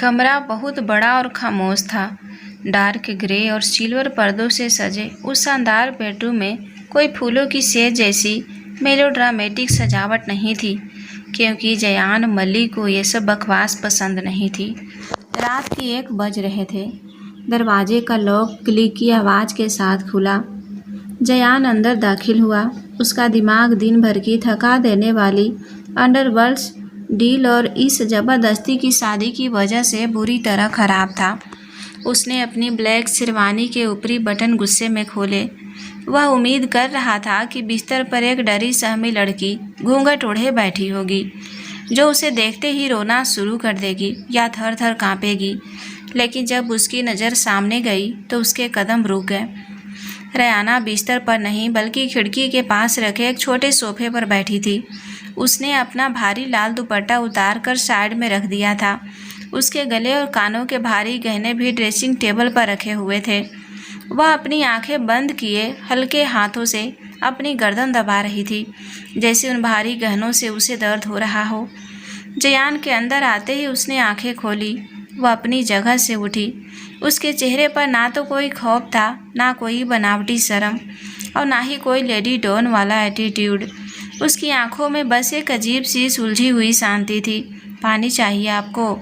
कमरा बहुत बड़ा और खामोश था। डार्क ग्रे और सिल्वर पर्दों से सजे उस शानदार बेडरूम में कोई फूलों की सेज जैसी मेलोड्रामेटिक सजावट नहीं थी, क्योंकि जयान मलिक को ये सब बकवास पसंद नहीं थी। रात के 1 बज रहे थे। दरवाजे का लॉक क्लिक की आवाज़ के साथ खुला। जयान अंदर दाखिल हुआ। उसका दिमाग दिन भर की थका देने वाली अंडरवर्ल्ड्स डील और इस ज़बरदस्ती की शादी की वजह से बुरी तरह ख़राब था। उसने अपनी ब्लैक शेरवानी के ऊपरी बटन गुस्से में खोले। वह उम्मीद कर रहा था कि बिस्तर पर एक डरी सहमी लड़की घूंघट ओढ़े बैठी होगी, जो उसे देखते ही रोना शुरू कर देगी या थर थर काँपेगी। लेकिन जब उसकी नज़र सामने गई तो उसके कदम रुक गए। रयाना बिस्तर पर नहीं बल्कि खिड़की के पास रखे एक छोटे सोफे पर बैठी थी। उसने अपना भारी लाल दुपट्टा उतार कर साइड में रख दिया था। उसके गले और कानों के भारी गहने भी ड्रेसिंग टेबल पर रखे हुए थे। वह अपनी आंखें बंद किए हल्के हाथों से अपनी गर्दन दबा रही थी, जैसे उन भारी गहनों से उसे दर्द हो रहा हो। जयान के अंदर आते ही उसने आंखें खोली। वह अपनी जगह से उठी। उसके चेहरे पर ना तो कोई खौफ था, ना कोई बनावटी शर्म और ना ही कोई लेडी डॉन वाला एटीट्यूड। उसकी आंखों में बस एक अजीब सी सुलझी हुई शांति थी। पानी चाहिए आपको?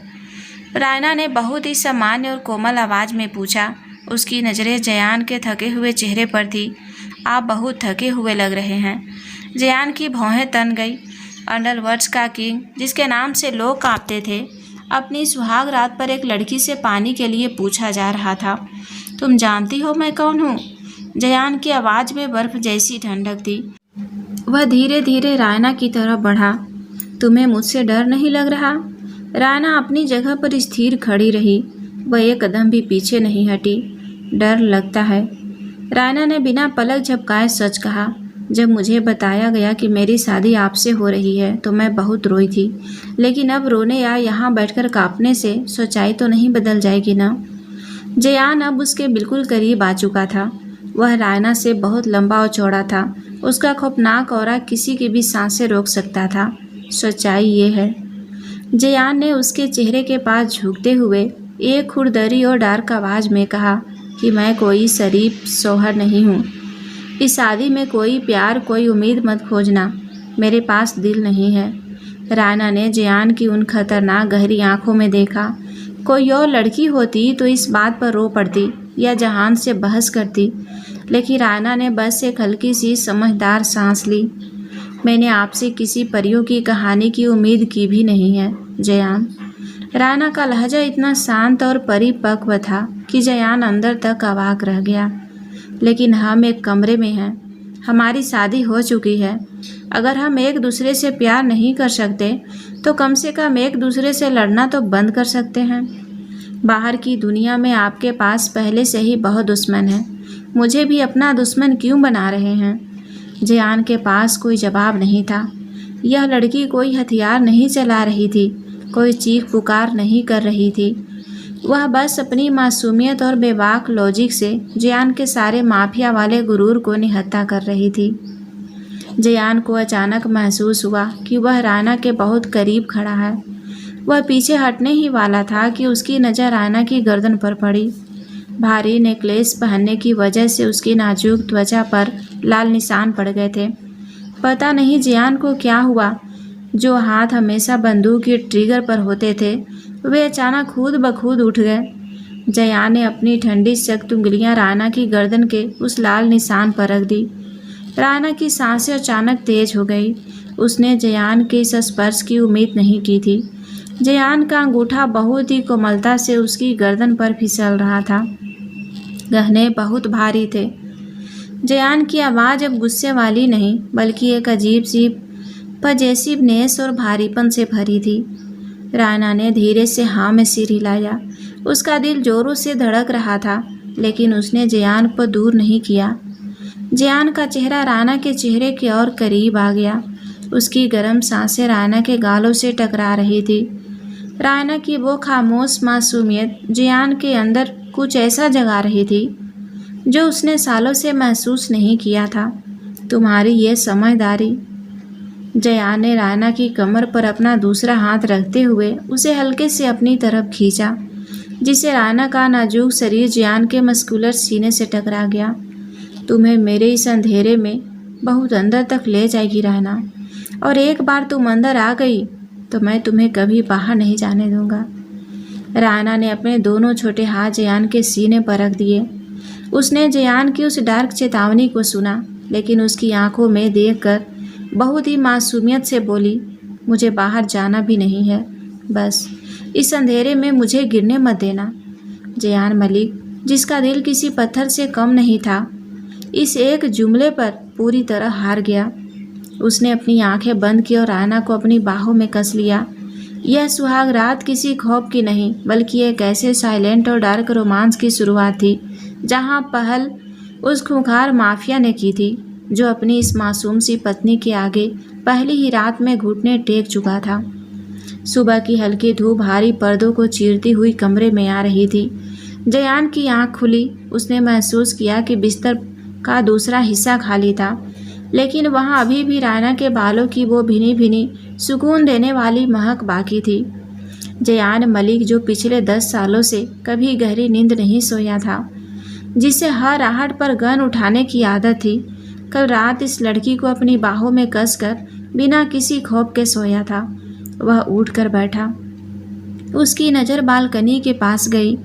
रायना ने बहुत ही सामान्य और कोमल आवाज़ में पूछा। उसकी नज़रें जयान के थके हुए चेहरे पर थी। आप बहुत थके हुए लग रहे हैं। जयान की भौहें तन गई। अंडरवर्ल्ड्स का किंग, जिसके नाम से लोग कांपते थे, अपनी सुहाग रात पर एक लड़की से पानी के लिए पूछा जा रहा था। तुम जानती हो मैं कौन हूँ? जयान की आवाज़ में बर्फ जैसी ठंडक थी। वह धीरे धीरे रायना की तरफ बढ़ा। तुम्हें मुझसे डर नहीं लग रहा? रायना अपनी जगह पर स्थिर खड़ी रही। वह एक कदम भी पीछे नहीं हटी। डर लगता है, रायना ने बिना पलक झपकाए सच कहा। जब मुझे बताया गया कि मेरी शादी आपसे हो रही है तो मैं बहुत रोई थी, लेकिन अब रोने या यहाँ बैठकर कांपने से सच्चाई तो नहीं बदल जाएगी ना। जयान अब उसके बिल्कुल करीब आ चुका था। वह रायना से बहुत लंबा और चौड़ा था। उसका खौफनाक औरा किसी की भी सांसें रोक सकता था। सच्चाई ये है, जयान ने उसके चेहरे के पास झुकते हुए एक खुरदरी और डार्क आवाज़ में कहा कि मैं कोई शरीफ शौहर नहीं हूँ। इस शादी में कोई प्यार, कोई उम्मीद मत खोजना। मेरे पास दिल नहीं है। रायना ने जयान की उन खतरनाक गहरी आंखों में देखा। कोई और लड़की होती तो इस बात पर रो पड़ती या जहान से बहस करती, लेकिन रायना ने बस एक हल्की सी समझदार सांस ली। मैंने आपसे किसी परियों की कहानी की उम्मीद की भी नहीं है जयान। रायना का लहजा इतना शांत और परिपक्व था कि जयान अंदर तक अवाक रह गया। लेकिन हम एक कमरे में हैं। हमारी शादी हो चुकी है। अगर हम एक दूसरे से प्यार नहीं कर सकते तो कम से कम एक दूसरे से लड़ना तो बंद कर सकते हैं। बाहर की दुनिया में आपके पास पहले से ही बहुत दुश्मन हैं। मुझे भी अपना दुश्मन क्यों बना रहे हैं? जयान के पास कोई जवाब नहीं था। यह लड़की कोई हथियार नहीं चला रही थी, कोई चीख पुकार नहीं कर रही थी। वह बस अपनी मासूमियत और बेबाक लॉजिक से जयान के सारे माफिया वाले गुरूर को निहत्था कर रही थी। जयान को अचानक महसूस हुआ कि वह रायना के बहुत करीब खड़ा है। वह पीछे हटने ही वाला था कि उसकी नज़र रायना की गर्दन पर पड़ी। भारी नेकलेस पहनने की वजह से उसकी नाजुक त्वचा पर लाल निशान पड़ गए थे। पता नहीं जयान को क्या हुआ, जो हाथ हमेशा बंदूक के ट्रिगर पर होते थे वे अचानक खुद ब खुद उठ गए। जयान ने अपनी ठंडी सख्त उंगलियां रायना की गर्दन के उस लाल निशान पर रख दी। रायना की सांसें अचानक तेज हो गई। उसने जयान के इस स्पर्श की उम्मीद नहीं की थी। जयान का अंगूठा बहुत ही कोमलता से उसकी गर्दन पर फिसल रहा था। गहने बहुत भारी थे। जयान की आवाज़ अब गुस्से वाली नहीं बल्कि एक अजीब सी पजेसिवनेस और भारीपन से भरी थी। रायना ने धीरे से हाँ में सिर हिलाया। उसका दिल जोरों से धड़क रहा था, लेकिन उसने जयान को दूर नहीं किया। जयान का चेहरा रायना के चेहरे के और करीब आ गया। उसकी गर्म सांसें रायना के गालों से टकरा रही थी। रायना की वो खामोश मासूमियत जयान के अंदर कुछ ऐसा जगा रही थी जो उसने सालों से महसूस नहीं किया था। तुम्हारी ये समझदारी, जयान ने रायना की कमर पर अपना दूसरा हाथ रखते हुए उसे हल्के से अपनी तरफ खींचा, जिससे रायना का नाजुक शरीर जयान के मस्कुलर सीने से टकरा गया। तुम्हें मेरे इस अंधेरे में बहुत अंदर तक ले जाएगी रायना, और एक बार तुम अंदर आ गई तो मैं तुम्हें कभी बाहर नहीं जाने दूंगा। रायना ने अपने दोनों छोटे हाथ जयान के सीने पर रख दिए। उसने जयान की उस डार्क चेतावनी को सुना, लेकिन उसकी आंखों में देखकर बहुत ही मासूमियत से बोली, मुझे बाहर जाना भी नहीं है, बस इस अंधेरे में मुझे गिरने मत देना। जयान मलिक, जिसका दिल किसी पत्थर से कम नहीं था, इस एक जुमले पर पूरी तरह हार गया। उसने अपनी आंखें बंद की और रायना को अपनी बाहों में कस लिया। यह सुहाग रात किसी खौफ की नहीं, बल्कि एक ऐसे साइलेंट और डार्क रोमांस की शुरुआत थी जहां पहल उस खूंखार माफिया ने की थी, जो अपनी इस मासूम सी पत्नी के आगे पहली ही रात में घुटने टेक चुका था। सुबह की हल्की धूप भारी पर्दों को चीरती हुई कमरे में आ रही थी। जयान की आंख खुली। उसने महसूस किया कि बिस्तर का दूसरा हिस्सा खाली था, लेकिन वहां अभी भी रायना के बालों की वो भीनी भीनी सुकून देने वाली महक बाकी थी। जयान मलिक, जो पिछले 10 सालों से कभी गहरी नींद नहीं सोया था, जिसे हर आहट पर गन उठाने की आदत थी, कल रात इस लड़की को अपनी बाहों में कसकर बिना किसी खौफ के सोया था। वह उठकर बैठा। उसकी नज़र बालकनी के पास गई।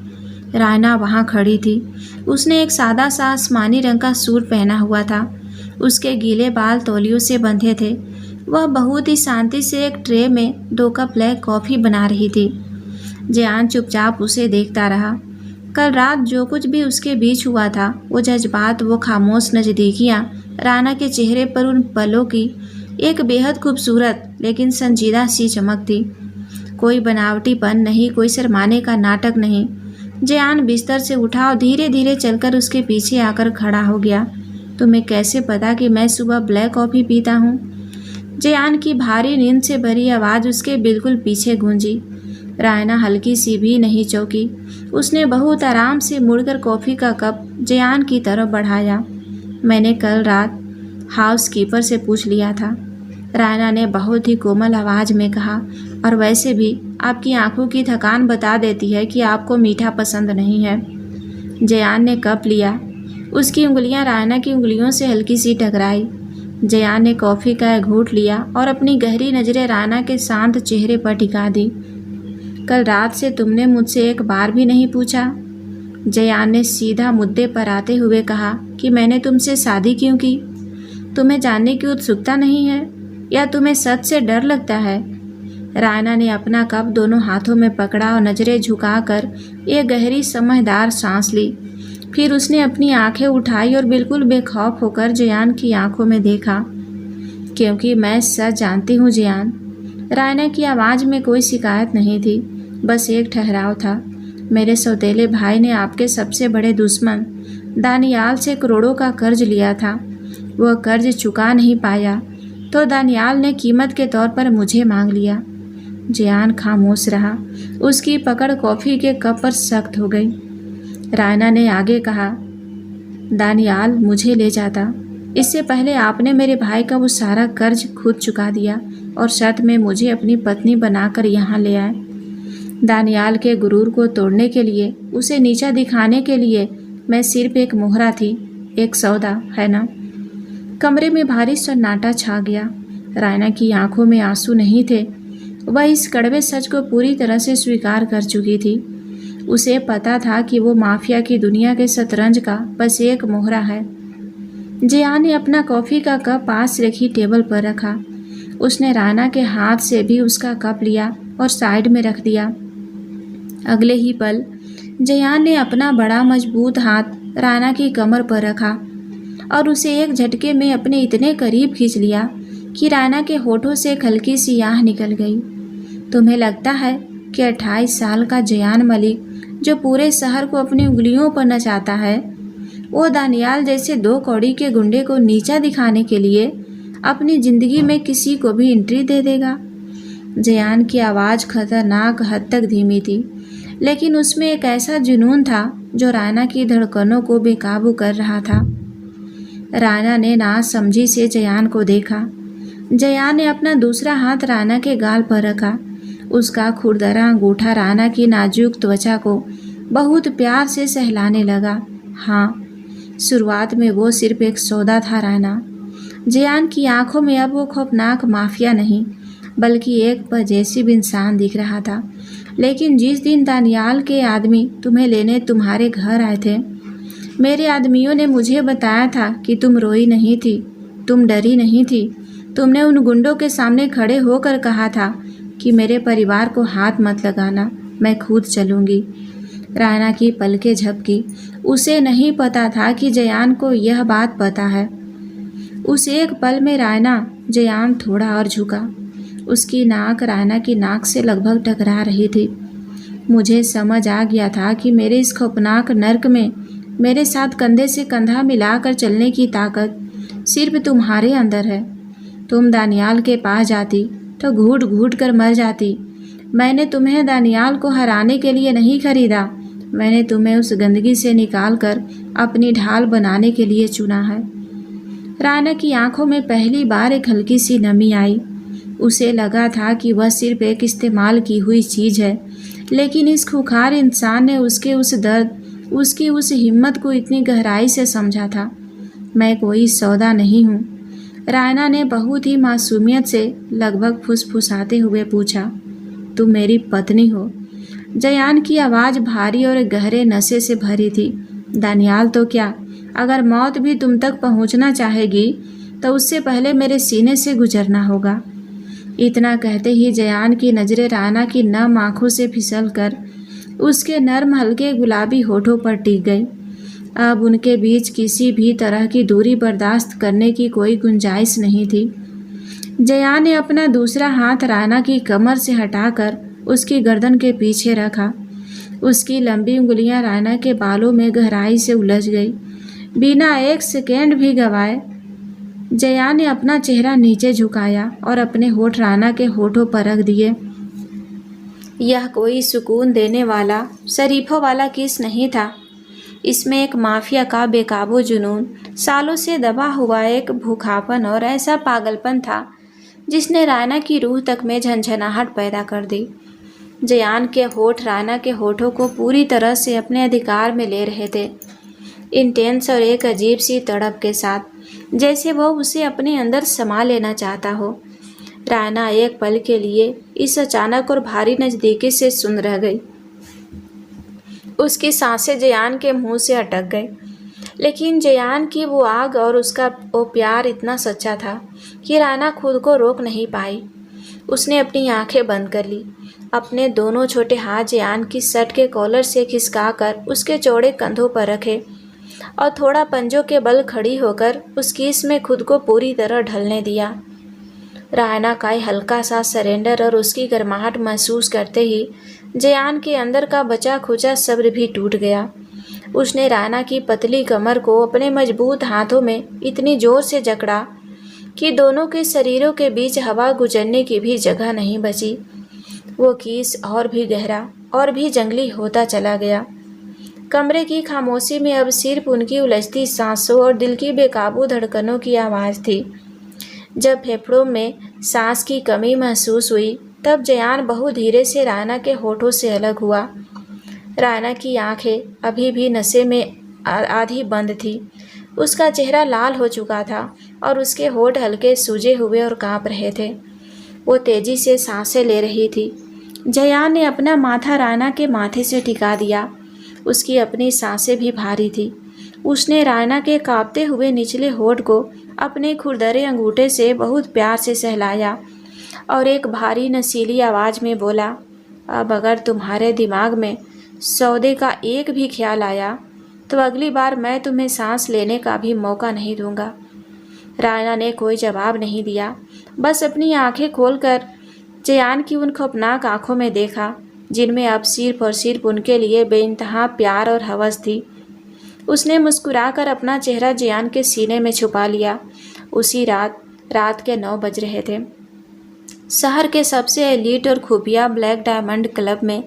रायना वहां खड़ी थी। उसने एक सादा सा आसमानी रंग का सूट पहना हुआ था। उसके गीले बाल तौलियों से बंधे थे। वह बहुत ही शांति से एक ट्रे में 2 कप ब्लैक कॉफ़ी बना रही थी। जयान चुपचाप उसे देखता रहा। कल रात जो कुछ भी उसके बीच हुआ था, वो जज्बात, वो खामोश नज़दीकियाँ, रायना के चेहरे पर उन पलों की एक बेहद खूबसूरत लेकिन संजीदा सी चमक थी। कोई बनावटीपन नहीं, कोई शर्माने का नाटक नहीं। जयान बिस्तर से उठा और धीरे धीरे चलकर उसके पीछे आकर खड़ा हो गया। तुम्हें कैसे पता कि मैं सुबह ब्लैक कॉफ़ी पीता हूँ? जयान की भारी नींद से भरी आवाज़ उसके बिल्कुल पीछे गूंजी। रायना हल्की सी भी नहीं चौंकी। उसने बहुत आराम से मुड़कर कॉफ़ी का कप जयान की तरफ बढ़ाया। मैंने कल रात हाउसकीपर से पूछ लिया था, रायना ने बहुत ही कोमल आवाज़ में कहा, और वैसे भी आपकी आंखों की थकान बता देती है कि आपको मीठा पसंद नहीं है। जयान ने कप लिया। उसकी उंगलियां रायना की उंगलियों से हल्की सी टकराई। जयान ने कॉफ़ी का एक घूंट लिया और अपनी गहरी नज़रें रायना के शांत चेहरे पर टिका दी। कल रात से तुमने मुझसे एक बार भी नहीं पूछा। जयान ने सीधा मुद्दे पर आते हुए कहा कि मैंने तुमसे शादी क्यों की? तुम्हें जानने की उत्सुकता नहीं है, या तुम्हें सच से डर लगता है? रायना ने अपना कप दोनों हाथों में पकड़ा और नज़रें झुकाकर एक गहरी समझदार सांस ली। फिर उसने अपनी आंखें उठाई और बिल्कुल बेखौफ होकर जयान की आंखों में देखा। क्योंकि मैं सच जानती हूँ जयान। रायना की आवाज़ में कोई शिकायत नहीं थी, बस एक ठहराव था। मेरे सौतेले भाई ने आपके सबसे बड़े दुश्मन दानियाल से करोड़ों का कर्ज लिया था। वह कर्ज चुका नहीं पाया तो दानियाल ने कीमत के तौर पर मुझे मांग लिया। जयान खामोश रहा। उसकी पकड़ कॉफ़ी के कप पर सख्त हो गई। रायना ने आगे कहा, दानियाल मुझे ले जाता, इससे पहले आपने मेरे भाई का वो सारा कर्ज खुद चुका दिया और शर्त में मुझे अपनी पत्नी बनाकर यहाँ ले आए। दानियाल के गुरूर को तोड़ने के लिए, उसे नीचा दिखाने के लिए मैं सिर्फ एक मोहरा थी, एक सौदा, है ना? कमरे में भारी सन्नाटा छा गया। रायना की आंखों में आंसू नहीं थे। वह इस कड़वे सच को पूरी तरह से स्वीकार कर चुकी थी। उसे पता था कि वो माफिया की दुनिया के शतरंज का बस एक मोहरा है। जयान ने अपना कॉफ़ी का कप पास रखी टेबल पर रखा। उसने रायना के हाथ से भी उसका कप लिया और साइड में रख दिया। अगले ही पल जयान ने अपना बड़ा मजबूत हाथ रायना की कमर पर रखा और उसे एक झटके में अपने इतने करीब खींच लिया कि रायना के होठों से एक हल्की सी आह निकल गई। तुम्हें लगता है कि 28 साल का जयान मलिक, जो पूरे शहर को अपनी उंगलियों पर नचाता है, वो दानियाल जैसे 2 कौड़ी के गुंडे को नीचा दिखाने के लिए अपनी ज़िंदगी में किसी को भी एंट्री दे देगा? जयान की आवाज़ खतरनाक हद तक धीमी थी, लेकिन उसमें एक ऐसा जुनून था जो रायना की धड़कनों को बेकाबू कर रहा था। रायना ने नासमझी से जयान को देखा। जया ने अपना दूसरा हाथ राना के गाल पर रखा। उसका खुरदरा अंगूठा राना की नाजुक त्वचा को बहुत प्यार से सहलाने लगा। हाँ, शुरुआत में वो सिर्फ एक सौदा था राना। जयान की आंखों में अब वो खौफनाक माफिया नहीं, बल्कि एक पजेसिव इंसान दिख रहा था। लेकिन जिस दिन दानियाल के आदमी तुम्हें लेने तुम्हारे घर आए थे, मेरे आदमियों ने मुझे बताया था कि तुम रोई नहीं थी, तुम डरी नहीं थी। तुमने उन गुंडों के सामने खड़े होकर कहा था कि मेरे परिवार को हाथ मत लगाना, मैं खुद चलूंगी। राना की पलकें झपकी। उसे नहीं पता था कि जयान को यह बात पता है। उस एक पल में राना जयान थोड़ा और झुका। उसकी नाक राना की नाक से लगभग टकरा रही थी। मुझे समझ आ गया था कि मेरे इस खौफनाक नर्क में मेरे साथ कंधे से कंधा मिलाकर चलने की ताकत सिर्फ तुम्हारे अंदर है। तुम दानियाल के पास जाती तो घूट घूट कर मर जाती। मैंने तुम्हें दानियाल को हराने के लिए नहीं खरीदा, मैंने तुम्हें उस गंदगी से निकाल कर अपनी ढाल बनाने के लिए चुना है। राना की आंखों में पहली बार एक हल्की सी नमी आई। उसे लगा था कि वह सिर्फ एक इस्तेमाल की हुई चीज़ है, लेकिन इस खूंखार इंसान ने उसके उस दर्द, उसकी उस हिम्मत को इतनी गहराई से समझा था। मैं कोई सौदा नहीं हूँ, राना ने बहुत ही मासूमियत से लगभग फुसफुसाते हुए पूछा। तुम मेरी पत्नी हो। जयान की आवाज़ भारी और गहरे नशे से भरी थी। दानियाल तो क्या, अगर मौत भी तुम तक पहुंचना चाहेगी तो उससे पहले मेरे सीने से गुजरना होगा। इतना कहते ही जयान की नज़रें राना की नम आंखों से फिसलकर उसके नर्म हल्के गुलाबी होठों पर टिक गई। अब उनके बीच किसी भी तरह की दूरी बर्दाश्त करने की कोई गुंजाइश नहीं थी। जया ने अपना दूसरा हाथ राना की कमर से हटाकर उसकी गर्दन के पीछे रखा। उसकी लंबी उंगलियां राना के बालों में गहराई से उलझ गई। बिना एक सेकेंड भी गवाए जया ने अपना चेहरा नीचे झुकाया और अपने होठ राना के होठों पर रख दिए। यह कोई सुकून देने वाला शरीफों वाला किस नहीं था। इसमें एक माफिया का बेकाबू जुनून, सालों से दबा हुआ एक भूखापन और ऐसा पागलपन था जिसने राना की रूह तक में झंझनाहट पैदा कर दी। जयान के होठ राना के होठों को पूरी तरह से अपने अधिकार में ले रहे थे, इंटेंस और एक अजीब सी तड़प के साथ, जैसे वो उसे अपने अंदर समा लेना चाहता हो। राना एक पल के लिए इस अचानक और भारी नज़दीकी से सुन रह गई। उसकी सांसें जयान के मुंह से अटक गई, लेकिन जयान की वो आग और उसका वो प्यार इतना सच्चा था कि राना खुद को रोक नहीं पाई। उसने अपनी आंखें बंद कर ली, अपने दोनों छोटे हाथ जयान की शर्ट के कॉलर से खिसकाकर उसके चौड़े कंधों पर रखे और थोड़ा पंजों के बल खड़ी होकर उसकी इसमें खुद को पूरी तरह ढलने दिया। राना का हल्का सा सरेंडर और उसकी गर्माहट महसूस करते ही जयान के अंदर का बचा खुचा सब्र भी टूट गया। उसने राना की पतली कमर को अपने मजबूत हाथों में इतनी जोर से जकड़ा कि दोनों के शरीरों के बीच हवा गुजरने की भी जगह नहीं बची। वो किस और भी गहरा और भी जंगली होता चला गया। कमरे की खामोशी में अब सिर्फ उनकी उलझती सांसों और दिल की बेकाबू धड़कनों की आवाज़ थी। जब फेफड़ों में सांस की कमी महसूस हुई तब जयान बहुत धीरे से राना के होठों से अलग हुआ। राना की आंखें अभी भी नशे में आधी बंद थी। उसका चेहरा लाल हो चुका था और उसके होठ हल्के सूजे हुए और कांप रहे थे। वो तेजी से सांसें ले रही थी। जयान ने अपना माथा राना के माथे से टिका दिया। उसकी अपनी सांसें भी भारी थी। उसने राना के कांपते हुए निचले होठ को अपने खुरदरे अंगूठे से बहुत प्यार से सहलाया और एक भारी नशीली आवाज़ में बोला, अब अगर तुम्हारे दिमाग में सौदे का एक भी ख्याल आया तो अगली बार मैं तुम्हें सांस लेने का भी मौका नहीं दूंगा। राना ने कोई जवाब नहीं दिया, बस अपनी आंखें खोलकर जयान की उन खौफनाक आंखों में देखा जिनमें अब सिर्फ और सिर्फ उनके लिए बेइंतहा प्यार और हवस थी। उसने मुस्कुराकर अपना चेहरा जयान के सीने में छुपा लिया। उसी रात के 9 बज रहे थे। शहर के सबसे एलीट और खुफिया ब्लैक डायमंड क्लब में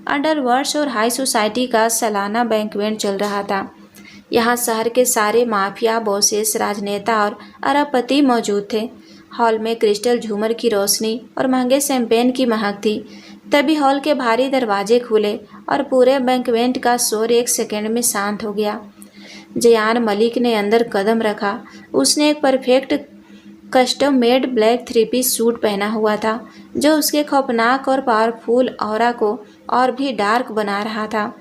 अंडरवर्ल्ड और हाई सोसाइटी का सालाना बैंक्वेट चल रहा था। यहाँ शहर के सारे माफिया, बॉसेस, राजनेता और अरबपति मौजूद थे। हॉल में क्रिस्टल झूमर की रोशनी और महंगे शैंपेन की महक थी। तभी हॉल के भारी दरवाजे खुले और पूरे बैंक्वेट का शोर एक सेकंड में शांत हो गया। जयान मलिक ने अंदर कदम रखा। उसने एक perfect custom made black three piece suit पहना हुआ था, जो उसके खौफनाक और पावरफुल ऑरा को और भी डार्क बना रहा था।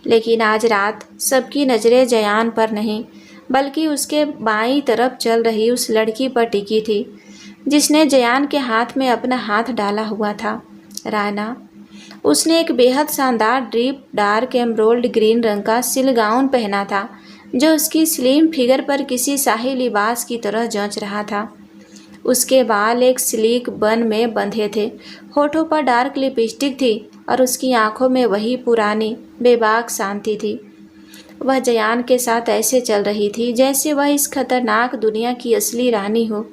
लेकिन आज रात सबकी नज़रें जयान पर नहीं, बल्कि उसके बाईं तरफ चल रही उस लड़की पर टिकी थी, जिसने जयान के हाथ में अपना हाथ डाला हुआ था। रायना। उसने एक बेहद शानदार डीप डार्क एमरोल्ड ग्रीन रंग का सिल्क गाउन पहना था, जो उसकी स्लिम फिगर पर किसी शाही लिबास की तरह जंच रहा था। उसके बाल एक स्लीक बन में बंधे थे, होठों पर डार्क लिपस्टिक थी और उसकी आंखों में वही पुरानी बेबाक शांति थी। वह जयान के साथ ऐसे चल रही थी जैसे वह इस खतरनाक दुनिया की असली रानी हो।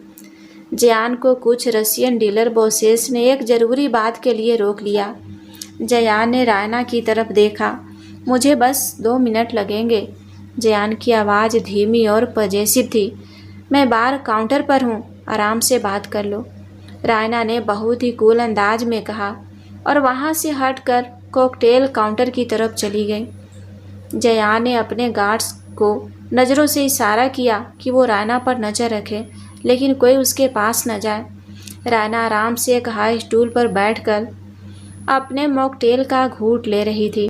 जयान को कुछ रशियन डीलर बॉसेस ने एक ज़रूरी बात के लिए रोक लिया। जयान ने रायना की तरफ देखा। मुझे बस 2 मिनट लगेंगे। जयान की आवाज़ धीमी और पजेसिव थी। मैं बार काउंटर पर हूँ, आराम से बात कर लो, रायना ने बहुत ही कूल अंदाज में कहा और वहाँ से हटकर कॉकटेल काउंटर की तरफ चली गई। जयान ने अपने गार्ड्स को नज़रों से इशारा किया कि वो रायना पर नज़र रखे, लेकिन कोई उसके पास न जाए। रायना आराम से एक हाई स्टूल पर बैठकर अपने मॉकटेल का घूंट ले रही थी।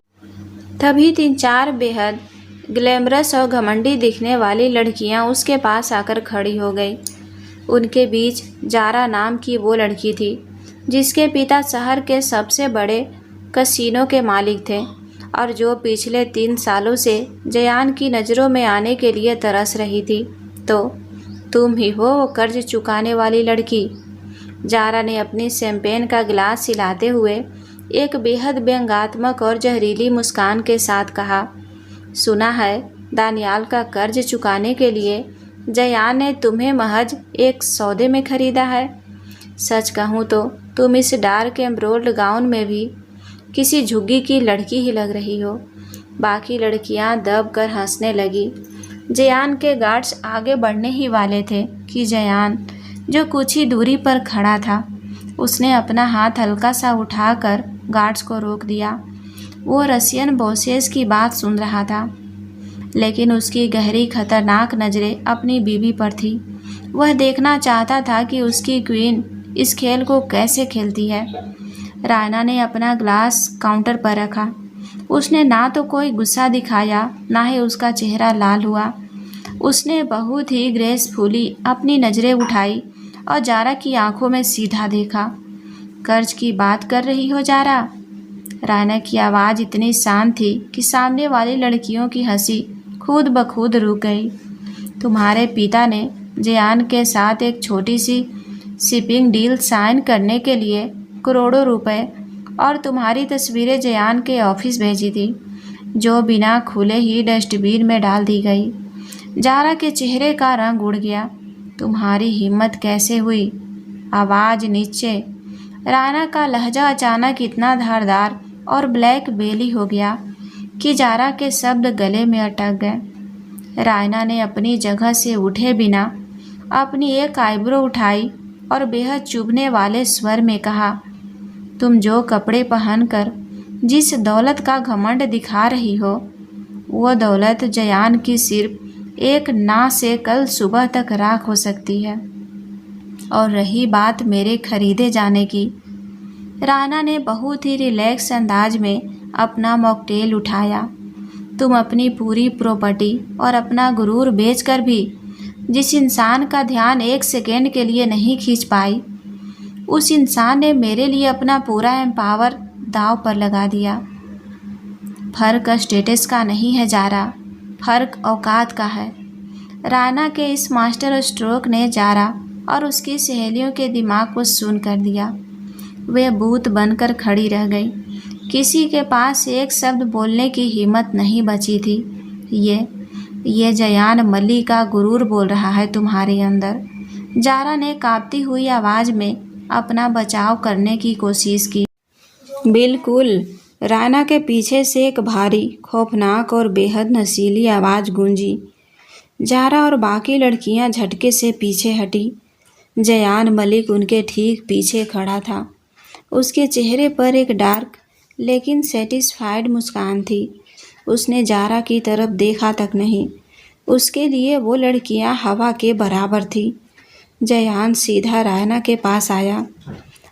तभी 3-4 बेहद ग्लैमरस और घमंडी दिखने वाली लड़कियां उसके पास आकर खड़ी हो गई। उनके बीच जारा नाम की वो लड़की थी, जिसके पिता शहर के सबसे बड़े कसिनो के मालिक थे और जो पिछले 3 सालों से जयान की नज़रों में आने के लिए तरस रही थी। तो तुम ही हो वो कर्ज चुकाने वाली लड़की? जारा ने अपनी शैंपेन का गिलास हिलाते हुए एक बेहद व्यंग्यात्मक और जहरीली मुस्कान के साथ कहा। सुना है दानियाल का कर्ज चुकाने के लिए जयान ने तुम्हें महज एक सौदे में खरीदा है। सच कहूँ तो तुम इस डार्क एम्ब्रोल्ड गाउन में भी किसी झुग्गी की लड़की ही लग रही हो। बाकी लड़कियां दब कर हंसने लगी। जयान के गार्ड्स आगे बढ़ने ही वाले थे कि जयान, जो कुछ ही दूरी पर खड़ा था, उसने अपना हाथ हल्का सा उठाकर गार्ड्स को रोक दिया। वो रशियन बॉसेस की बात सुन रहा था, लेकिन उसकी गहरी खतरनाक नज़रें अपनी बीवी पर थी। वह देखना चाहता था कि उसकी क्वीन इस खेल को कैसे खेलती है। रायना ने अपना ग्लास काउंटर पर रखा। उसने ना तो कोई गुस्सा दिखाया, ना ही उसका चेहरा लाल हुआ। उसने बहुत ही ग्रेसफुली अपनी नज़रें उठाई और जारा की आंखों में सीधा देखा। कर्ज की बात कर रही हो जारा? रायना की आवाज़ इतनी शांत थी कि सामने वाली लड़कियों की हंसी खुद ब खुद रुक गई। तुम्हारे पिता ने जयान के साथ एक छोटी सी शिपिंग डील साइन करने के लिए करोड़ों रुपए और तुम्हारी तस्वीरें जयान के ऑफिस भेजी थी, जो बिना खुले ही डस्टबिन में डाल दी गई। जारा के चेहरे का रंग उड़ गया। तुम्हारी हिम्मत कैसे हुई? आवाज़ नीचे। रायना का लहजा अचानक इतना धारदार और ब्लैक बेली हो गया कि जारा के शब्द गले में अटक गए। रायना ने अपनी जगह से उठे बिना अपनी एक आईब्रो उठाई और बेहद चुभने वाले स्वर में कहा, तुम जो कपड़े पहनकर जिस दौलत का घमंड दिखा रही हो, वो दौलत जयान की सिर्फ एक ना से कल सुबह तक राख हो सकती है। और रही बात मेरे खरीदे जाने की, रायना ने बहुत ही रिलैक्स अंदाज में अपना मॉकटेल उठाया। तुम अपनी पूरी प्रॉपर्टी और अपना गुरूर बेचकर भी जिस इंसान का ध्यान 1 सेकेंड के लिए नहीं खींच पाई, उस इंसान ने मेरे लिए अपना पूरा एम्पावर दांव पर लगा दिया। फर्क स्टेटस का नहीं है जारा, फर्क औकात का है। रायना के इस मास्टर स्ट्रोक ने जारा और उसकी सहेलियों के दिमाग को सुन कर दिया। वे भूत बनकर खड़ी रह गई। किसी के पास एक शब्द बोलने की हिम्मत नहीं बची थी। ये जयान मल्ली का गुरूर बोल रहा है तुम्हारे अंदर। जारा ने कांपती हुई आवाज़ में अपना बचाव करने की कोशिश की। बिल्कुल। रायना के पीछे से एक भारी, खौफनाक और बेहद नशीली आवाज़ गूंजी। जारा और बाकी लड़कियां झटके से पीछे हटी। जयान मलिक उनके ठीक पीछे खड़ा था। उसके चेहरे पर एक डार्क लेकिन सेटिस्फाइड मुस्कान थी। उसने जारा की तरफ देखा तक नहीं। उसके लिए वो लड़कियां हवा के बराबर थी। जयान सीधा रायना के पास आया।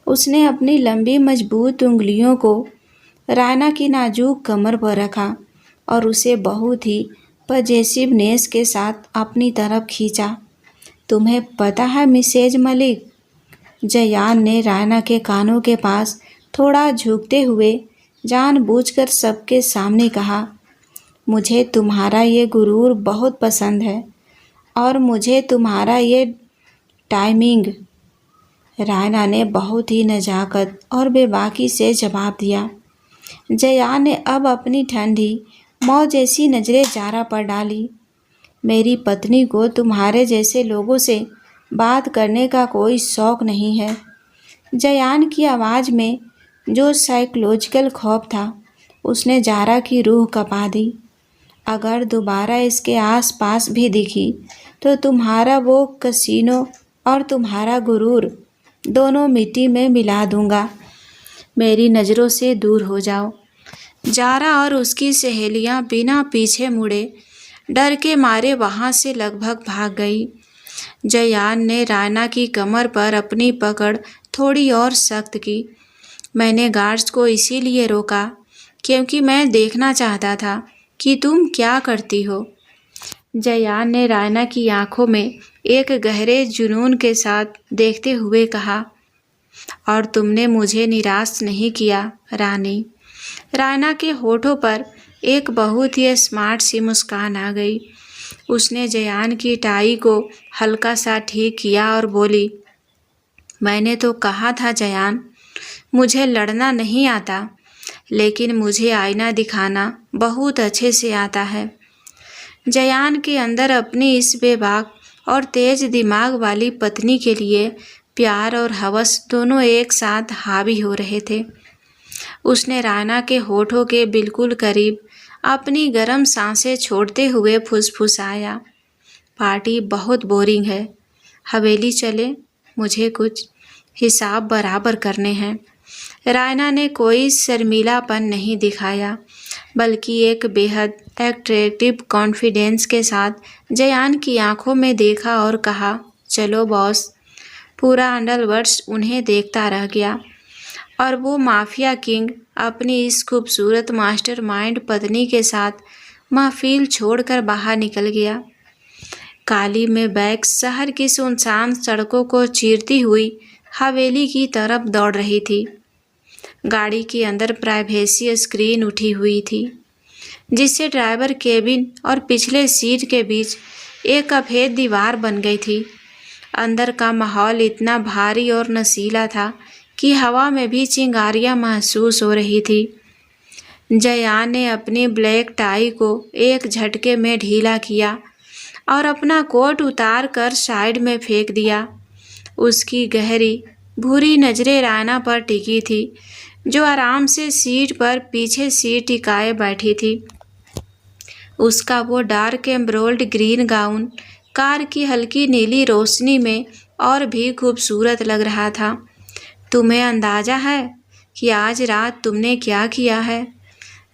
उसने अपनी लंबी मजबूत उंगलियों को रायना की नाजुक कमर पर रखा और उसे बहुत ही पजेसिवनेस के साथ अपनी तरफ खींचा। तुम्हें पता है मिसेज मलिक, जयान ने रायना के कानों के पास थोड़ा झुकते हुए जानबूझकर सबके सामने कहा, मुझे तुम्हारा ये गुरूर बहुत पसंद है और मुझे तुम्हारा ये टाइमिंग। रायना ने बहुत ही नजाकत और बेबाकी से जवाब दिया। जयान ने अब अपनी ठंडी मौत जैसी नज़रें जारा पर डाली। मेरी पत्नी को तुम्हारे जैसे लोगों से बात करने का कोई शौक़ नहीं है। जयान की आवाज़ में जो साइकोलॉजिकल खौफ था उसने जारा की रूह कँपा दी। अगर दोबारा इसके आसपास भी दिखी तो तुम्हारा वो कसीनो और तुम्हारा गुरूर दोनों मिट्टी में मिला दूंगा। मेरी नज़रों से दूर हो जाओ। जारा और उसकी सहेलियां बिना पीछे मुड़े डर के मारे वहां से लगभग भाग गई। जयान ने रायना की कमर पर अपनी पकड़ थोड़ी और सख्त की। मैंने गार्ड्स को इसीलिए रोका क्योंकि मैं देखना चाहता था कि तुम क्या करती हो। जयान ने रायना की आंखों में एक गहरे जुनून के साथ देखते हुए कहा, और तुमने मुझे निराश नहीं किया रानी। रायना के होठों पर एक बहुत ही स्मार्ट सी मुस्कान आ गई। उसने जयान की टाई को हल्का सा ठीक किया और बोली, मैंने तो कहा था जयान, मुझे लड़ना नहीं आता, लेकिन मुझे आईना दिखाना बहुत अच्छे से आता है। जयान के अंदर अपनी इस बेबाक और तेज दिमाग वाली पत्नी के लिए प्यार और हवस दोनों एक साथ हावी हो रहे थे। उसने रायना के होठों के बिल्कुल करीब अपनी गर्म सांसें छोड़ते हुए फुसफुसाया, पार्टी बहुत बोरिंग है, हवेली चले, मुझे कुछ हिसाब बराबर करने हैं। रायना ने कोई शर्मीलापन नहीं दिखाया, बल्कि एक बेहद एट्रैक्टिव कॉन्फिडेंस के साथ जयान की आंखों में देखा और कहा, चलो बॉस। पूरा अंडरवर्ल्ड उन्हें देखता रह गया और वो माफिया किंग अपनी इस खूबसूरत मास्टरमाइंड पत्नी के साथ महफिल छोड़कर बाहर निकल गया। काली में बैग शहर की सुनसान सड़कों को चीरती हुई हवेली की तरफ दौड़ रही थी। गाड़ी के अंदर प्राइवेसी स्क्रीन उठी हुई थी, जिससे ड्राइवर केबिन और पिछले सीट के बीच एक अभेद दीवार बन गई थी। अंदर का माहौल इतना भारी और नशीला था कि हवा में भी चिंगारियां महसूस हो रही थी। जयान ने अपनी ब्लैक टाई को एक झटके में ढीला किया और अपना कोट उतार कर साइड में फेंक दिया। उसकी गहरी भूरी नज़रें रायना पर टिकी थी, जो आराम से सीट पर पीछे सीट टिकाए बैठी थी। उसका वो डार्क एम्ब्रोल्ड ग्रीन गाउन कार की हल्की नीली रोशनी में और भी खूबसूरत लग रहा था। तुम्हें अंदाज़ा है कि आज रात तुमने क्या किया है?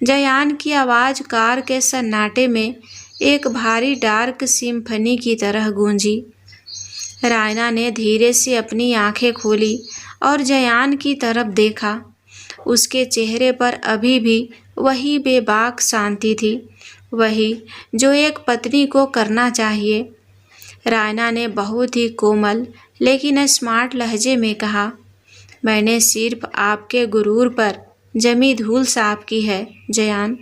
जयान की आवाज़ कार के सन्नाटे में एक भारी डार्क सिम्फनी की तरह गूंजी। रायना ने धीरे से अपनी आंखें खोली और जयान की तरफ देखा। उसके चेहरे पर अभी भी वही बेबाक शांति थी, वही जो एक पत्नी को करना चाहिए। रायना ने बहुत ही कोमल लेकिन स्मार्ट लहजे में कहा, मैंने सिर्फ आपके गुरूर पर जमी धूल साफ की है जयान।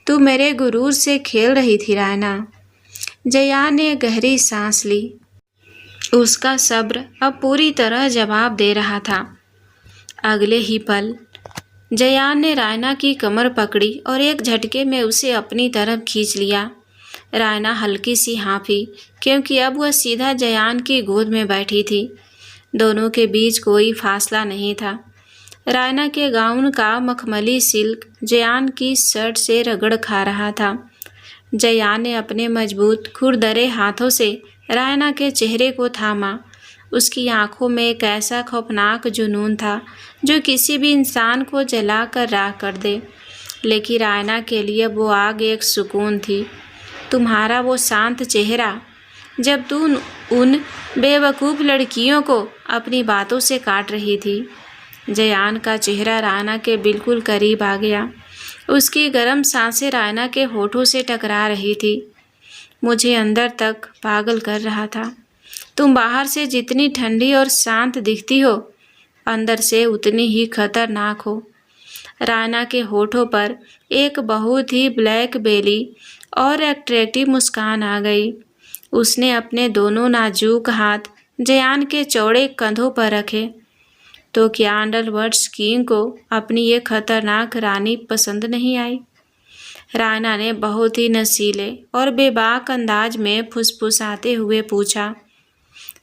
तू मेरे गुरूर से खेल रही थी रायना। जयान ने गहरी सांस ली। उसका सब्र अब पूरी तरह जवाब दे रहा था। अगले ही पल जयान ने रायना की कमर पकड़ी और एक झटके में उसे अपनी तरफ खींच लिया। रायना हल्की सी हाँफी, क्योंकि अब वह सीधा जयान की गोद में बैठी थी। दोनों के बीच कोई फासला नहीं था। रायना के गाउन का मखमली सिल्क जयान की शर्ट से रगड़ खा रहा था। जयान ने अपने मजबूत खुरदरे हाथों से रायना के चेहरे को थामा उसकी आंखों में एक ऐसा खौफनाक जुनून था जो किसी भी इंसान को जला कर राख कर दे। लेकिन रायना के लिए वो आग एक सुकून थी। तुम्हारा वो शांत चेहरा जब तू उन बेवकूफ़ लड़कियों को अपनी बातों से काट रही थी। जयान का चेहरा रायना के बिल्कुल करीब आ गया। उसकी गर्म सांसें रायना के होठों से टकरा रही थी। मुझे अंदर तक पागल कर रहा था। तुम बाहर से जितनी ठंडी और शांत दिखती हो, अंदर से उतनी ही खतरनाक हो। रायना के होठों पर एक बहुत ही ब्लैक बेली और अट्रैक्टिव मुस्कान आ गई। उसने अपने दोनों नाजुक हाथ जयान के चौड़े कंधों पर रखे। तो क्या अंडरवर्ल्ड किंग को अपनी ये खतरनाक रानी पसंद नहीं आई? रायना ने बहुत ही नशीले और बेबाक अंदाज में फुसफुसाते हुए पूछा।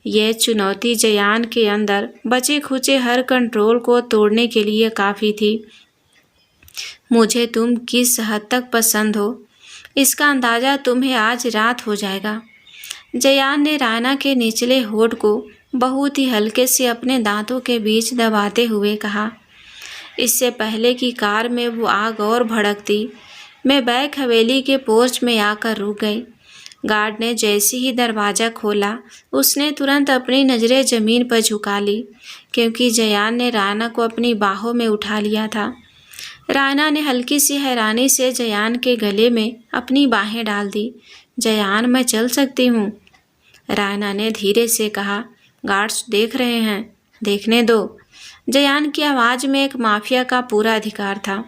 यह चुनौती जयान के अंदर बचे खुचे हर कंट्रोल को तोड़ने के लिए काफ़ी थी। मुझे तुम किस हद तक पसंद हो, इसका अंदाज़ा तुम्हें आज रात हो जाएगा। जयान ने रायना के निचले होठ को बहुत ही हल्के से अपने दांतों के बीच दबाते हुए कहा। इससे पहले कि कार में वो आग और भड़कती, मैं बैक हवेली के पोर्च में आकर रुक गई। गार्ड ने जैसे ही दरवाज़ा खोला, उसने तुरंत अपनी नज़रें ज़मीन पर झुका ली, क्योंकि जयान ने रायना को अपनी बाहों में उठा लिया था। रायना ने हल्की सी हैरानी से जयान के गले में अपनी बाहें डाल दी। जयान, मैं चल सकती हूँ? रायना ने धीरे से कहा। गार्ड्स देख रहे हैं, देखने दो। जयान की आवाज़ में एक माफिया का पूरा अधिकार था।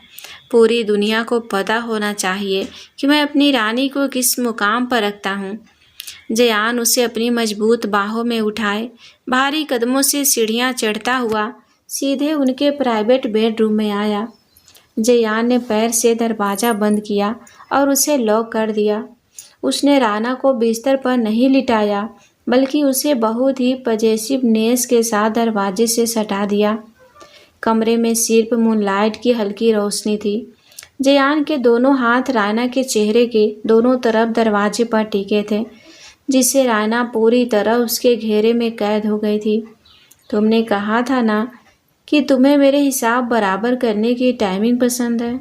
पूरी दुनिया को पता होना चाहिए कि मैं अपनी रानी को किस मुकाम पर रखता हूँ। जयान उसे अपनी मजबूत बाहों में उठाए भारी कदमों से सीढ़ियाँ चढ़ता हुआ सीधे उनके प्राइवेट बेडरूम में आया। जयान ने पैर से दरवाज़ा बंद किया और उसे लॉक कर दिया। उसने राना को बिस्तर पर नहीं लिटाया, बल्कि उसे बहुत ही पजेसिवनेस के साथ दरवाजे से सटा दिया। कमरे में सिर्फ मूनलाइट की हल्की रोशनी थी। जयान के दोनों हाथ रायना के चेहरे के दोनों तरफ दरवाजे पर टिके थे, जिससे रायना पूरी तरह उसके घेरे में कैद हो गई थी। तुमने कहा था ना कि तुम्हें मेरे हिसाब बराबर करने की टाइमिंग पसंद है।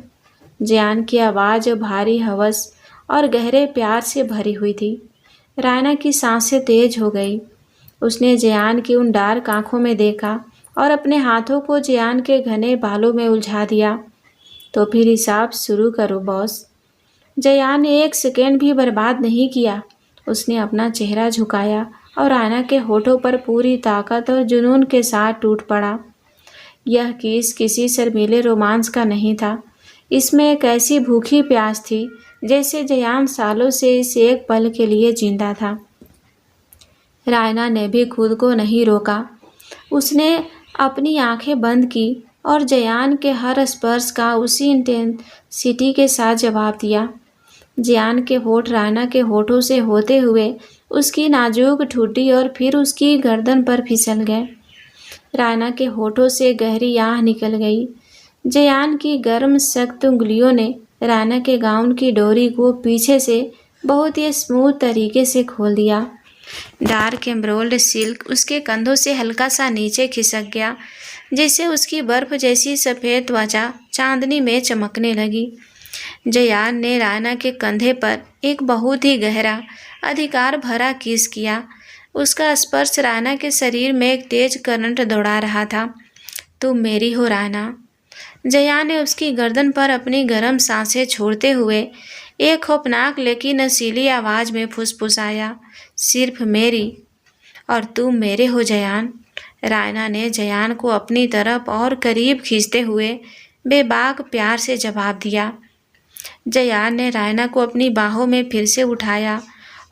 जयान की आवाज़ भारी हवस और गहरे प्यार से भरी हुई थी। रायना की सांसें तेज हो गई। उसने जयान की उन डार्क आंखों में देखा और अपने हाथों को जयान के घने बालों में उलझा दिया। तो फिर हिसाब शुरू करो बॉस। जयान ने एक सेकेंड भी बर्बाद नहीं किया। उसने अपना चेहरा झुकाया और रायना के होठों पर पूरी ताकत और जुनून के साथ टूट पड़ा। यह किस किसी शर्मीले रोमांस का नहीं था। इसमें एक ऐसी भूखी प्यास थी जैसे जयान सालों से इस एक पल के लिए जिंदा था। रायना ने भी खुद को नहीं रोका। उसने अपनी आंखें बंद की और जयान के हर स्पर्श का उसी इंटेंसिटी के साथ जवाब दिया। जयान के होठ रायना के होठों से होते हुए उसकी नाजुक ठुड्डी और फिर उसकी गर्दन पर फिसल गए। रायना के होठों से गहरी आह निकल गई। जयान की गर्म सख्त उंगलियों ने रायना के गाउन की डोरी को पीछे से बहुत ही स्मूथ तरीके से खोल दिया। डार्क एम्ब्रोल्ड सिल्क उसके कंधों से हल्का सा नीचे खिसक गया, जिससे उसकी बर्फ जैसी सफ़ेद त्वचा चांदनी में चमकने लगी। जयान ने रायना के कंधे पर एक बहुत ही गहरा अधिकार भरा किस किया। उसका स्पर्श रायना के शरीर में एक तेज करंट दौड़ा रहा था। तुम मेरी हो रायना। जयान ने उसकी गर्दन पर अपनी गर्म सांसें छोड़ते हुए एक खौफनाक लेकिन नशीली आवाज़ में फुसफुसाया। सिर्फ मेरी और तुम मेरे हो जयान। रायना ने जयान को अपनी तरफ और करीब खींचते हुए बेबाक प्यार से जवाब दिया। जयान ने रायना को अपनी बाहों में फिर से उठाया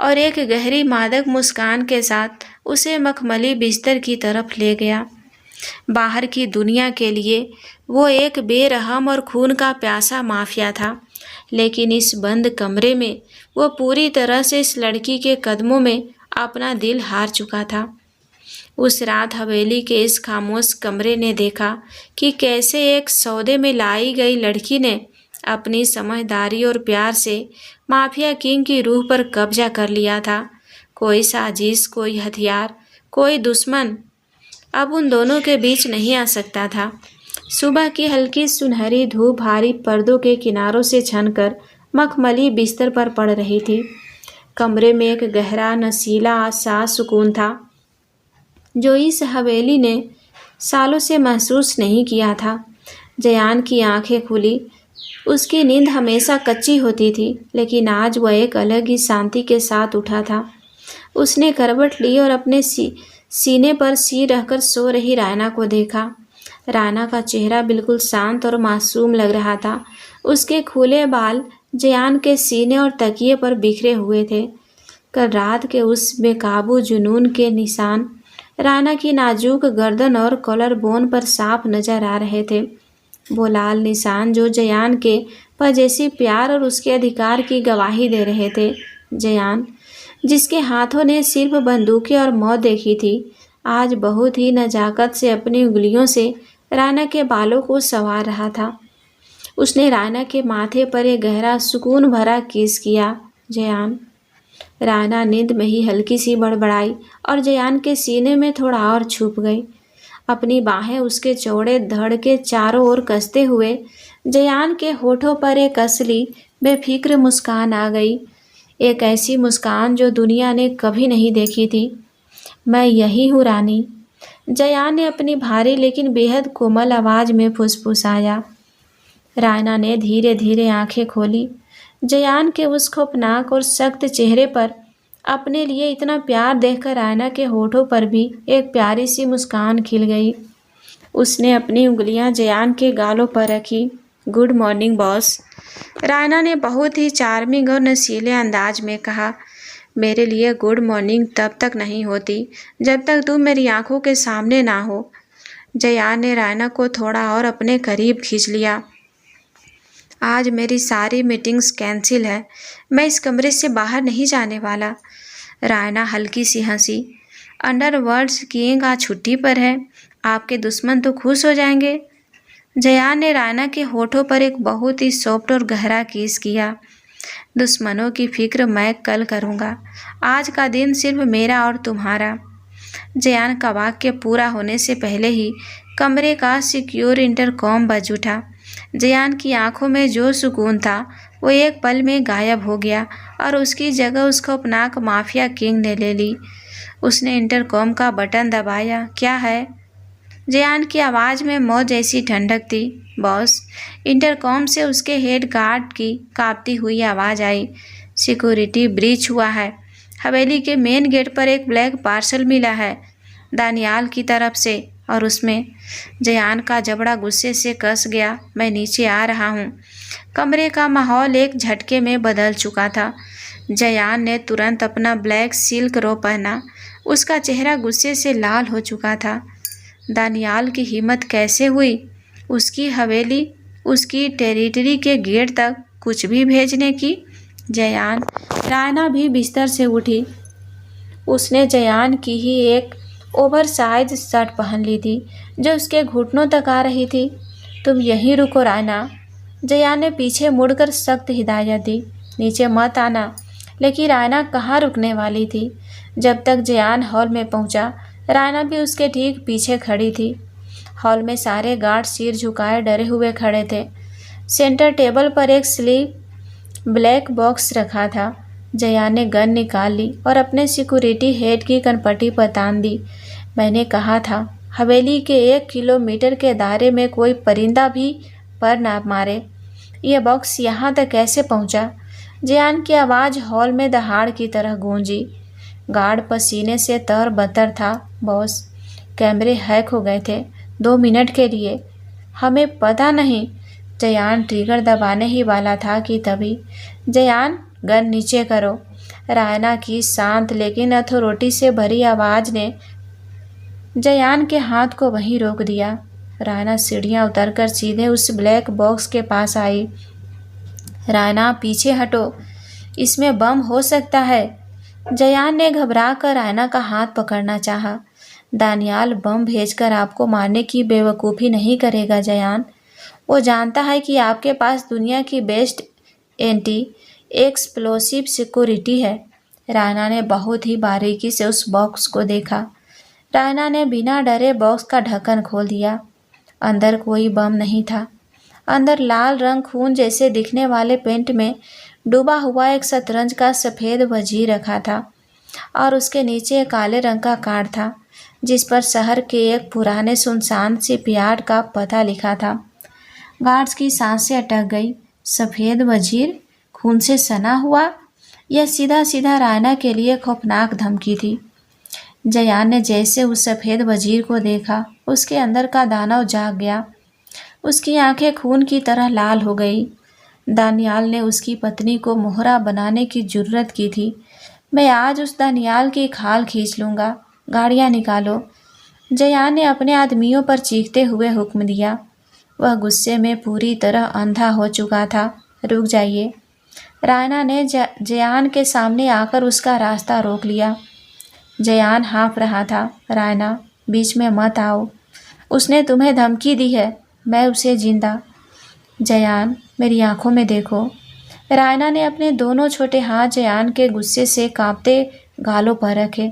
और एक गहरी मादक मुस्कान के साथ उसे मखमली बिस्तर की तरफ ले गया। बाहर की दुनिया के लिए वो एक बेरहम और खून का प्यासा माफिया था, लेकिन इस बंद कमरे में वो पूरी तरह से इस लड़की के कदमों में अपना दिल हार चुका था। उस रात हवेली के इस खामोश कमरे ने देखा कि कैसे एक सौदे में लाई गई लड़की ने अपनी समझदारी और प्यार से माफिया किंग की रूह पर कब्जा कर लिया था। कोई साजिश, कोई हथियार, कोई दुश्मन अब उन दोनों के बीच नहीं आ सकता था। सुबह की हल्की सुनहरी धूप भारी पर्दों के किनारों से छनकर मखमली बिस्तर पर पड़ रही थी। कमरे में एक गहरा नशीला सा सुकून था जो इस हवेली ने सालों से महसूस नहीं किया था। जयान की आंखें खुली। उसकी नींद हमेशा कच्ची होती थी, लेकिन आज वह एक अलग ही शांति के साथ उठा था। उसने करवट ली और अपने सीने पर सिर रखकर सो रही रायना को देखा। रायना का चेहरा बिल्कुल शांत और मासूम लग रहा था। उसके खुले बाल जयान के सीने और तकिए पर बिखरे हुए थे। कल रात के उस बेकाबू जुनून के निशान रायना की नाजुक गर्दन और कॉलर बोन पर साफ नजर आ रहे थे। वो लाल निशान जो जयान के पजेसी प्यार और उसके अधिकार की गवाही दे रहे थे। जयान, जिसके हाथों ने सिर्फ बंदूकें और मौत देखी थी, आज बहुत ही नजाकत से अपनी उंगलियों से रायना के बालों को संवार रहा था। उसने रायना के माथे पर एक गहरा सुकून भरा किस किया। जयान। रायना नींद में ही हल्की सी बड़बड़ाई और जयान के सीने में थोड़ा और छुप गई। अपनी बाहें उसके चौड़े धड़ के चारों ओर कसते हुए जयान के होठों पर एक असली बेफिक्र मुस्कान आ गई। एक ऐसी मुस्कान जो दुनिया ने कभी नहीं देखी थी। मैं यही हूँ रानी, जयान ने अपनी भारी लेकिन बेहद कोमल आवाज़ में फुसफुसाया। रायना ने धीरे धीरे आंखें खोली। जयान के उस खौफनाक और सख्त चेहरे पर अपने लिए इतना प्यार देखकर रायना के होठों पर भी एक प्यारी सी मुस्कान खिल गई। उसने अपनी उंगलियां जयान के गालों पर रखी। गुड मॉर्निंग बॉस, रायना ने बहुत ही चार्मिंग और नशीले अंदाज में कहा। मेरे लिए गुड मॉर्निंग तब तक नहीं होती जब तक तुम मेरी आंखों के सामने ना हो। जयान ने रायना को थोड़ा और अपने करीब खींच लिया। आज मेरी सारी मीटिंग्स कैंसिल है, मैं इस कमरे से बाहर नहीं जाने वाला। रायना हल्की सी हंसी। अंडरवर्ल्ड्स किंग आज छुट्टी पर है, आपके दुश्मन तो खुश हो जाएंगे। जयान ने रायना के होठों पर एक बहुत ही सॉफ्ट और गहरा किस किया। दुश्मनों की फिक्र मैं कल करूँगा, आज का दिन सिर्फ मेरा और तुम्हारा। जयान का वाक्य पूरा होने से पहले ही कमरे का सिक्योर इंटरकॉम बज उठा। जयान की आंखों में जो सुकून था वो एक पल में गायब हो गया और उसकी जगह उसको अपनाक माफिया किंग ने ले ली। उसने इंटरकॉम का बटन दबाया। क्या है? जयान की आवाज़ में मौत जैसी ठंडक थी। बॉस, इंटरकॉम से उसके हेड गार्ड की कांपती हुई आवाज़ आई। सिक्योरिटी ब्रीच हुआ है, हवेली के मेन गेट पर एक ब्लैक पार्सल मिला है दानियाल की तरफ से, और उसमें जयान का जबड़ा गुस्से से कस गया। मैं नीचे आ रहा हूँ। कमरे का माहौल एक झटके में बदल चुका था। जयान ने तुरंत अपना ब्लैक सिल्क रोब पहना। उसका चेहरा गुस्से से लाल हो चुका था। दानियाल की हिम्मत कैसे हुई उसकी हवेली, उसकी टेरिटरी के गेट तक कुछ भी भेजने की? जयान। रायना भी बिस्तर से उठी। उसने जयान की ही एक ओवरसाइज शर्ट पहन ली थी जो उसके घुटनों तक आ रही थी। तुम यहीं रुको रायना, जयान ने पीछे मुड़कर सख्त हिदायत दी। नीचे मत आना। लेकिन रायना कहाँ रुकने वाली थी। जब तक जयान हॉल में पहुंचा, रायना भी उसके ठीक पीछे खड़ी थी। हॉल में सारे गार्ड सिर झुकाए डरे हुए खड़े थे। सेंटर टेबल पर एक स्लीव ब्लैक बॉक्स रखा था। जयान ने गन निकाल ली और अपने सिक्योरिटी हेड की कनपट्टी पर तान दी। मैंने कहा था हवेली के 1 किलोमीटर के दायरे में कोई परिंदा भी पर ना मारे। यह बॉक्स यहाँ तक कैसे पहुँचा? जयान की आवाज़ हॉल में दहाड़ की तरह गूंजी। गार्ड पसीने से तर-बतर था। बॉस, कैमरे हैक हो गए थे 2 मिनट के लिए, हमें पता नहीं। जयान ट्रिगर दबाने ही वाला था कि तभी जयान, गन नीचे करो। रायना की शांत लेकिन अथॉरिटी से भरी आवाज़ ने जयान के हाथ को वहीं रोक दिया। रायना सीढ़ियाँ उतरकर सीधे उस ब्लैक बॉक्स के पास आई। रायना, पीछे हटो, इसमें बम हो सकता है। जयान ने घबरा कर रायना का हाथ पकड़ना चाहा। दानियाल बम भेजकर आपको मारने की बेवकूफ़ी नहीं करेगा जयान। वो जानता है कि आपके पास दुनिया की बेस्ट एंटी एक्सप्लोसिव सिक्योरिटी है। रायना ने बहुत ही बारीकी से उस बॉक्स को देखा। रायना ने बिना डरे बॉक्स का ढक्कन खोल दिया। अंदर कोई बम नहीं था। अंदर लाल रंग खून जैसे दिखने वाले पेंट में डूबा हुआ एक शतरंज का सफ़ेद वजीर रखा था और उसके नीचे एक काले रंग का कार्ड था जिस पर शहर के एक पुराने सुनसान शिपयार्ड का पता लिखा था। गार्ड्स की सांसें अटक गई। सफ़ेद वजीर, खून से सना हुआ, यह सीधा सीधा रायना के लिए खौफनाक धमकी थी। जयान ने जैसे उस सफ़ेद वजीर को देखा, उसके अंदर का दानव जाग गया। उसकी आंखें खून की तरह लाल हो गई। दानियाल ने उसकी पत्नी को मोहरा बनाने की जुर्रत की थी। मैं आज उस दानियाल की खाल खींच लूँगा। गाड़ियाँ निकालो। जयान ने अपने आदमियों पर चीखते हुए हुक्म दिया। वह गुस्से में पूरी तरह अंधा हो चुका था। रुक जाइए। रायना ने जयान के सामने आकर उसका रास्ता रोक लिया। जयान हाँफ रहा था। रायना, बीच में मत आओ। उसने तुम्हें धमकी दी है। मैं उसे जिंदा। जयान, मेरी आंखों में देखो। रायना ने अपने दोनों छोटे हाथ जयान के गुस्से से कांपते गालों पर रखे।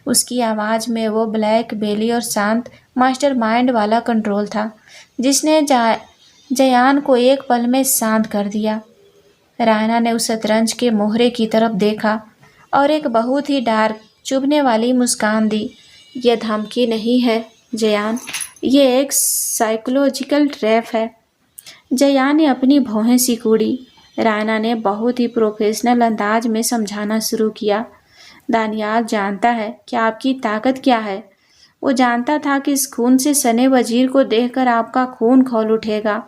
उसकी आवाज़ में वो ब्लैक बेली और शांत मास्टरमाइंड वाला कंट्रोल था जिसने जयान को एक पल में शांत कर दिया। रायना ने उस शतरंज के मोहरे की तरफ देखा और एक बहुत ही डार्क, चुभने वाली मुस्कान दी। यह धमकी नहीं है जयान, ये एक साइकोलॉजिकल ट्रैप है। जयान ने अपनी भौहें सिकुड़ी। रायना ने बहुत ही प्रोफेशनल अंदाज में समझाना शुरू किया। दानियाल जानता है कि आपकी ताकत क्या है। वो जानता था कि इस खून से सने वजीर को देखकर आपका खून खौल उठेगा।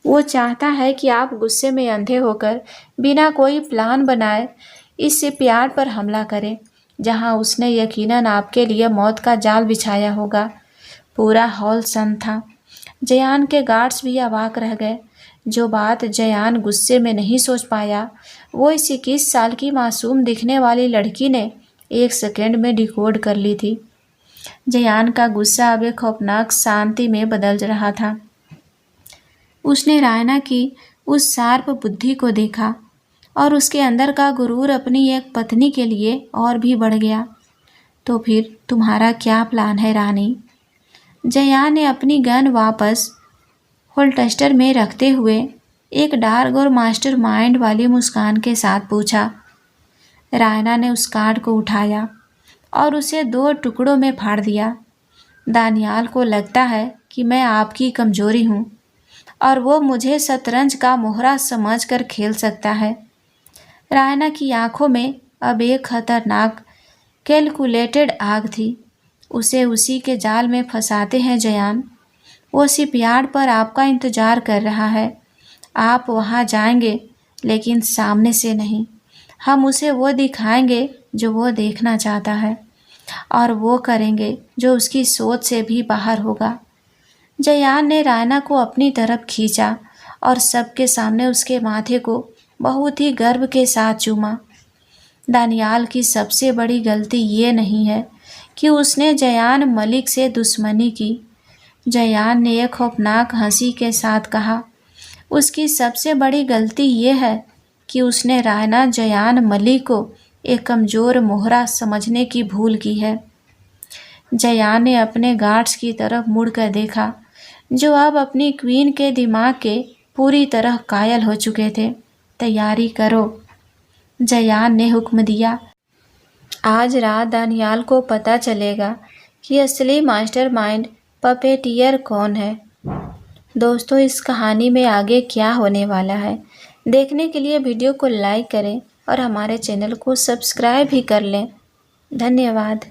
वो चाहता है कि आप गुस्से में अंधे होकर बिना कोई प्लान बनाए इस शिपयार्ड पर हमला करें, जहां उसने यकीनन आपके लिए मौत का जाल बिछाया होगा। पूरा हॉल सन था। जयान के गार्ड्स भी अवाक रह गए। जो बात जयान गुस्से में नहीं सोच पाया, वो इस 21 साल की मासूम दिखने वाली लड़की ने 1 सेकंड में डिकोड कर ली थी। जयान का गुस्सा अब एक खौफनाक शांति में बदल रहा था। उसने रायना की उस शार्प बुद्धि को देखा और उसके अंदर का गुरूर अपनी एक पत्नी के लिए और भी बढ़ गया। तो फिर तुम्हारा क्या प्लान है रानी? जयान ने अपनी गन वापस होल्डस्टर में रखते हुए एक डार्क और मास्टरमाइंड वाली मुस्कान के साथ पूछा। रायना ने उस कार्ड को उठाया और उसे 2 टुकड़ों में फाड़ दिया। दानियाल को लगता है कि मैं आपकी कमजोरी हूँ और वो मुझे शतरंज का मोहरा समझकर खेल सकता है। रायना की आंखों में अब एक खतरनाक कैलकुलेटेड आग थी। उसे उसी के जाल में फंसाते हैं जयान। वो शिपयार्ड पर आपका इंतज़ार कर रहा है। आप वहाँ जाएंगे, लेकिन सामने से नहीं। हम उसे वो दिखाएंगे जो वो देखना चाहता है और वो करेंगे जो उसकी सोच से भी बाहर होगा। जयान ने रायना को अपनी तरफ खींचा और सबके सामने उसके माथे को बहुत ही गर्व के साथ चूमा। दानियाल की सबसे बड़ी गलती ये नहीं है कि उसने जयान मलिक से दुश्मनी की। जयान ने एक खौफनाक हंसी के साथ कहा, उसकी सबसे बड़ी गलती ये है कि उसने रायना जयान मलिक को एक कमज़ोर मोहरा समझने की भूल की है। जयान ने अपने गार्ड्स की तरफ मुड़कर देखा, जो अब अपनी क्वीन के दिमाग के पूरी तरह कायल हो चुके थे। तैयारी करो, जयान ने हुक्म दिया। आज रात दानियाल को पता चलेगा कि असली मास्टरमाइंड पपेटियर कौन है। दोस्तों, इस कहानी में आगे क्या होने वाला है, देखने के लिए वीडियो को लाइक करें और हमारे चैनल को सब्सक्राइब भी कर लें। धन्यवाद।